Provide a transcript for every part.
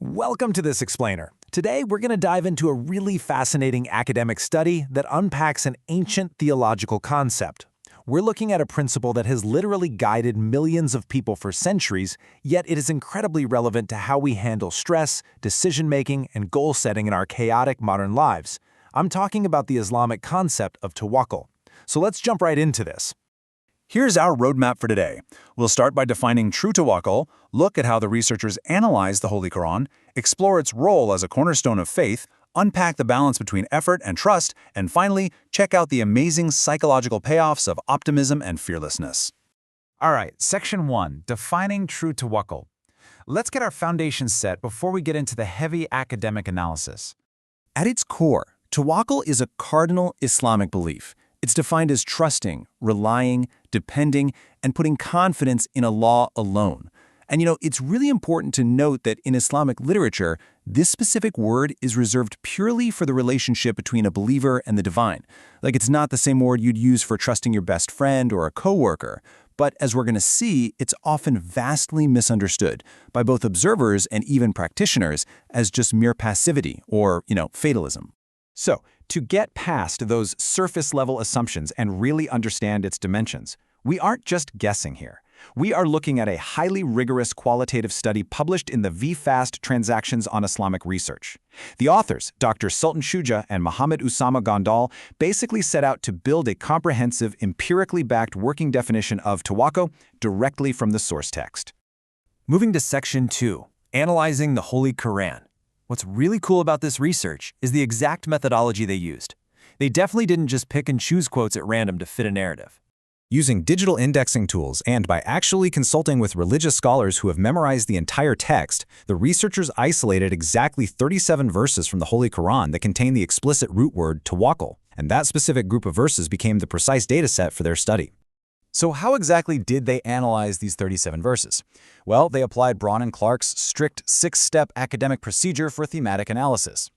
Welcome to this explainer. Today, we're going to dive into a really fascinating academic study that unpacks an ancient theological concept. We're looking at a principle that has literally guided millions of people for centuries, yet it is incredibly relevant to how we handle stress, decision-making, and goal-setting in our chaotic modern lives. I'm talking about the Islamic concept of tawakkul. So let's jump right into this. Here's our roadmap for today. We'll start by defining true tawakkul, look at how the researchers analyze the Holy Quran, explore its role as a cornerstone of faith, unpack the balance between effort and trust, and finally, check out the amazing psychological payoffs of optimism and fearlessness. All right, Section 1, Defining True Tawakkul. Let's get our foundation set before we get into the heavy academic analysis. At its core, tawakkul is a cardinal Islamic belief. It's defined as trusting, relying, depending, and putting confidence in Allah alone. And it's really important to note that in Islamic literature, this specific word is reserved purely for the relationship between a believer and the divine. Like, it's not the same word you'd use for trusting your best friend or a coworker. But as we're going to see, it's often vastly misunderstood by both observers and even practitioners as just mere passivity or, fatalism. So, to get past those surface-level assumptions and really understand its dimensions, we aren't just guessing here. We are looking at a highly rigorous qualitative study published in the VFAST Transactions on Islamic Research. The authors, Dr. Sultan Shuja and Muhammad Usama Gondal, basically set out to build a comprehensive, empirically backed working definition of tawakkul directly from the source text. Moving to Section 2, Analyzing the Holy Quran. What's really cool about this research is the exact methodology they used. They definitely didn't just pick and choose quotes at random to fit a narrative. Using digital indexing tools and by actually consulting with religious scholars who have memorized the entire text, the researchers isolated exactly 37 verses from the Holy Quran that contain the explicit root word tawakkul, and that specific group of verses became the precise dataset for their study. So how exactly did they analyze these 37 verses? Well, they applied Braun and Clark's strict 6-step academic procedure for thematic analysis.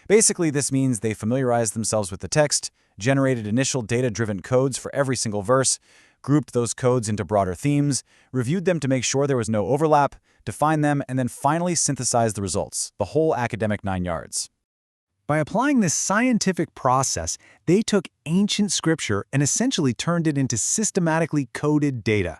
Basically, this means they familiarized themselves with the text, generated initial data-driven codes for every single verse, grouped those codes into broader themes, reviewed them to make sure there was no overlap, defined them, and then finally synthesized the results, the whole academic 9 yards. By applying this scientific process, they took ancient scripture and essentially turned it into systematically coded data.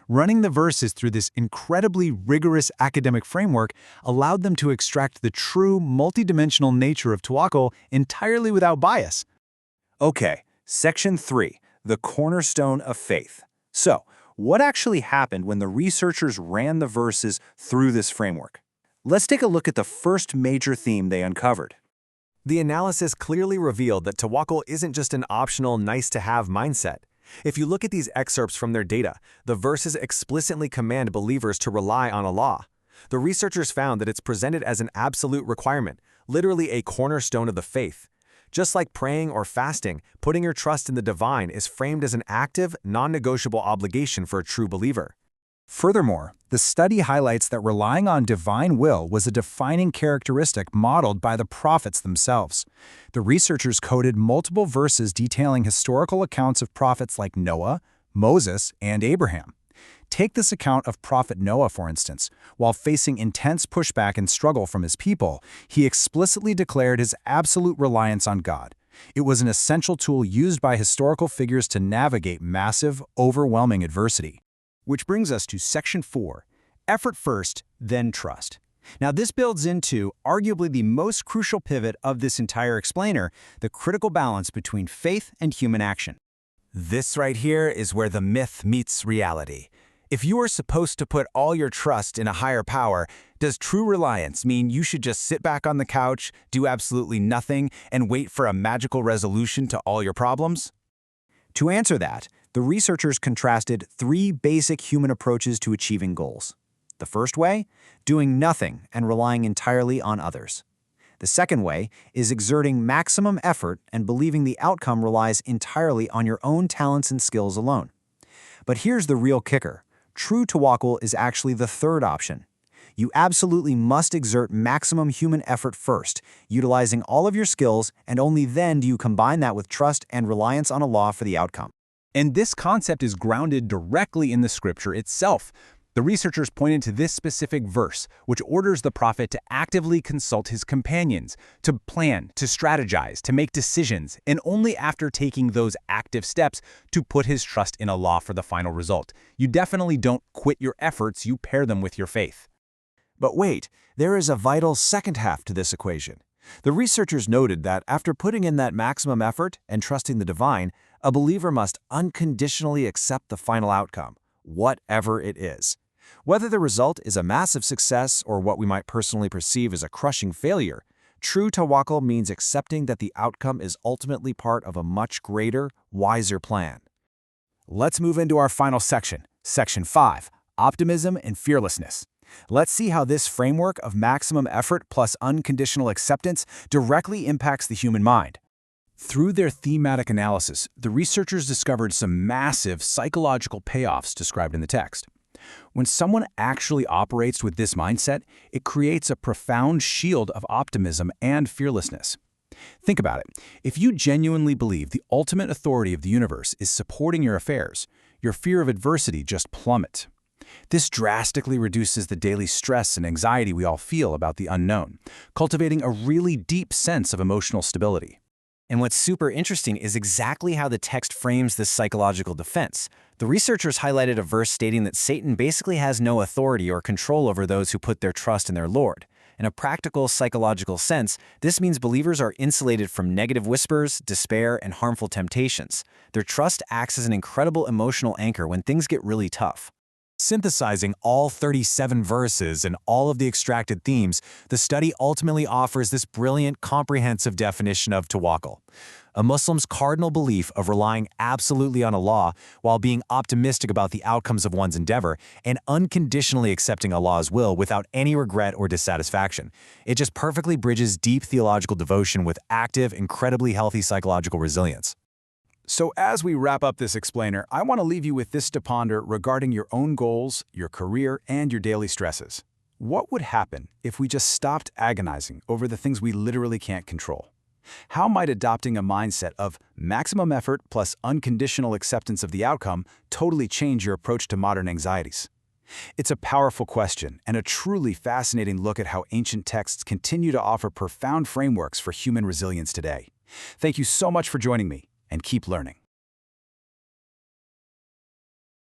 Running the verses through this incredibly rigorous academic framework allowed them to extract the true multidimensional nature of tawakkul entirely without bias. Okay, Section 3, the cornerstone of faith. So, what actually happened when the researchers ran the verses through this framework? Let's take a look at the first major theme they uncovered. The analysis clearly revealed that tawakkul isn't just an optional, nice-to-have mindset. If you look at these excerpts from their data, the verses explicitly command believers to rely on Allah. The researchers found that it's presented as an absolute requirement, literally a cornerstone of the faith. Just like praying or fasting, putting your trust in the divine is framed as an active, non-negotiable obligation for a true believer. Furthermore, the study highlights that relying on divine will was a defining characteristic modeled by the prophets themselves. The researchers coded multiple verses detailing historical accounts of prophets like Noah, Moses, and Abraham. Take this account of Prophet Noah, for instance. While facing intense pushback and struggle from his people, he explicitly declared his absolute reliance on God. It was an essential tool used by historical figures to navigate massive, overwhelming adversity. Which brings us to Section 4, Effort First, Then Trust. Now, this builds into arguably the most crucial pivot of this entire explainer, the critical balance between faith and human action. This right here is where the myth meets reality. If you are supposed to put all your trust in a higher power, does true reliance mean you should just sit back on the couch, do absolutely nothing, and wait for a magical resolution to all your problems? To answer that, the researchers contrasted 3 basic human approaches to achieving goals. The first way, doing nothing and relying entirely on others. The second way is exerting maximum effort and believing the outcome relies entirely on your own talents and skills alone. But here's the real kicker. True tawakkul is actually the third option. You absolutely must exert maximum human effort first, utilizing all of your skills, and only then do you combine that with trust and reliance on Allah for the outcome. And this concept is grounded directly in the scripture itself. The researchers pointed to this specific verse, which orders the prophet to actively consult his companions, to plan, to strategize, to make decisions, and only after taking those active steps to put his trust in Allah for the final result. You definitely don't quit your efforts, you pair them with your faith. But wait, there is a vital second half to this equation. The researchers noted that after putting in that maximum effort and trusting the divine, a believer must unconditionally accept the final outcome, whatever it is. Whether the result is a massive success or what we might personally perceive as a crushing failure, true tawakkul means accepting that the outcome is ultimately part of a much greater, wiser plan. Let's move into our final section, Section 5, Optimism and Fearlessness. Let's see how this framework of maximum effort plus unconditional acceptance directly impacts the human mind. Through their thematic analysis, the researchers discovered some massive psychological payoffs described in the text. When someone actually operates with this mindset, it creates a profound shield of optimism and fearlessness. Think about it. If you genuinely believe the ultimate authority of the universe is supporting your affairs, your fear of adversity just plummets. This drastically reduces the daily stress and anxiety we all feel about the unknown, cultivating a really deep sense of emotional stability. And what's super interesting is exactly how the text frames this psychological defense. The researchers highlighted a verse stating that Satan basically has no authority or control over those who put their trust in their Lord. In a practical psychological sense, this means believers are insulated from negative whispers, despair, and harmful temptations. Their trust acts as an incredible emotional anchor when things get really tough. Synthesizing all 37 verses and all of the extracted themes, the study ultimately offers this brilliant, comprehensive definition of tawakkul, a Muslim's cardinal belief of relying absolutely on Allah while being optimistic about the outcomes of one's endeavor and unconditionally accepting Allah's will without any regret or dissatisfaction. It just perfectly bridges deep theological devotion with active, incredibly healthy psychological resilience. So as we wrap up this explainer, I want to leave you with this to ponder regarding your own goals, your career, and your daily stresses. What would happen if we just stopped agonizing over the things we literally can't control? How might adopting a mindset of maximum effort plus unconditional acceptance of the outcome totally change your approach to modern anxieties? It's a powerful question and a truly fascinating look at how ancient texts continue to offer profound frameworks for human resilience today. Thank you so much for joining me, and keep learning.